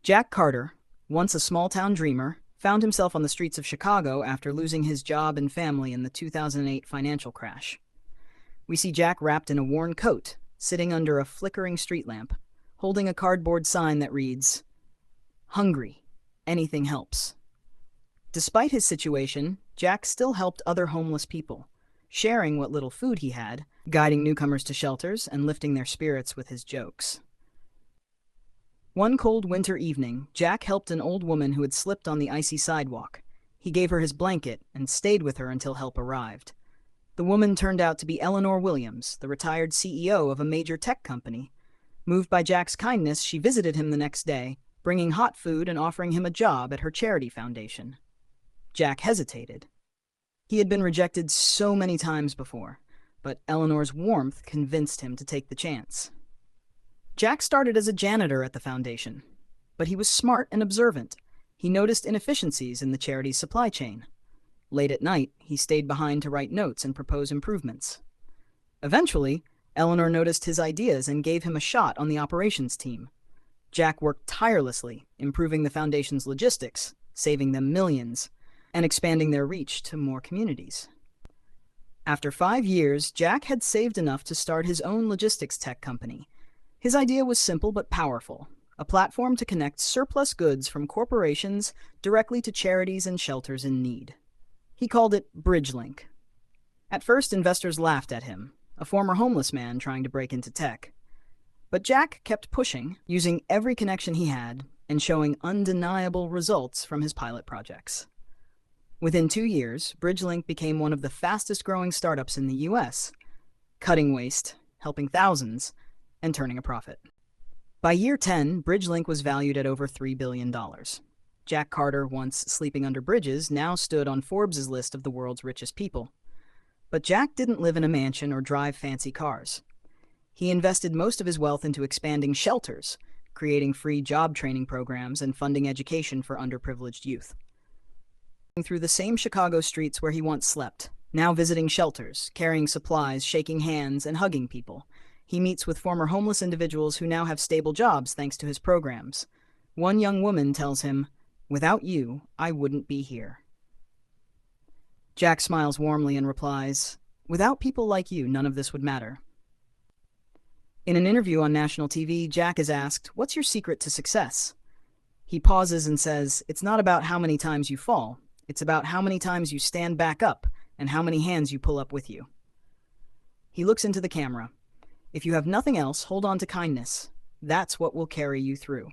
Jack Carter, once a small-town dreamer, found himself on the streets of Chicago after losing his job and family in the 2008 financial crash. We see Jack wrapped in a worn coat, sitting under a flickering street lamp, holding a cardboard sign that reads, "Hungry. Anything helps." Despite his situation, Jack still helped other homeless people, sharing what little food he had, guiding newcomers to shelters, and lifting their spirits with his jokes. One cold winter evening, Jack helped an old woman who had slipped on the icy sidewalk. He gave her his blanket and stayed with her until help arrived. The woman turned out to be Eleanor Williams, the retired CEO of a major tech company. Moved by Jack's kindness, she visited him the next day, bringing hot food and offering him a job at her charity foundation. Jack hesitated. He had been rejected so many times before, but Eleanor's warmth convinced him to take the chance. Jack started as a janitor at the foundation, but he was smart and observant. He noticed inefficiencies in the charity's supply chain. Late at night, he stayed behind to write notes and propose improvements. Eventually, Eleanor noticed his ideas and gave him a shot on the operations team. Jack worked tirelessly, improving the foundation's logistics, saving them millions, and expanding their reach to more communities. After 5 years, Jack had saved enough to start his own logistics tech company. His idea was simple but powerful, a platform to connect surplus goods from corporations directly to charities and shelters in need. He called it BridgeLink. At first, investors laughed at him, a former homeless man trying to break into tech. But Jack kept pushing, using every connection he had, and showing undeniable results from his pilot projects. Within 2 years, BridgeLink became one of the fastest-growing startups in the US, cutting waste, helping thousands, and turning a profit. By year 10, BridgeLink was valued at over $3 billion. Jack Carter, once sleeping under bridges, now stood on Forbes' list of the world's richest people. But Jack didn't live in a mansion or drive fancy cars. He invested most of his wealth into expanding shelters, creating free job training programs, and funding education for underprivileged youth. Through the same Chicago streets where he once slept, now visiting shelters, carrying supplies, shaking hands, and hugging people, he meets with former homeless individuals who now have stable jobs thanks to his programs. One young woman tells him, "Without you, I wouldn't be here." Jack smiles warmly and replies, "Without people like you, none of this would matter." In an interview on national TV, Jack is asked, "What's your secret to success?" He pauses and says, "It's not about how many times you fall. It's about how many times you stand back up and how many hands you pull up with you." He looks into the camera. "If you have nothing else, hold on to kindness. That's what will carry you through."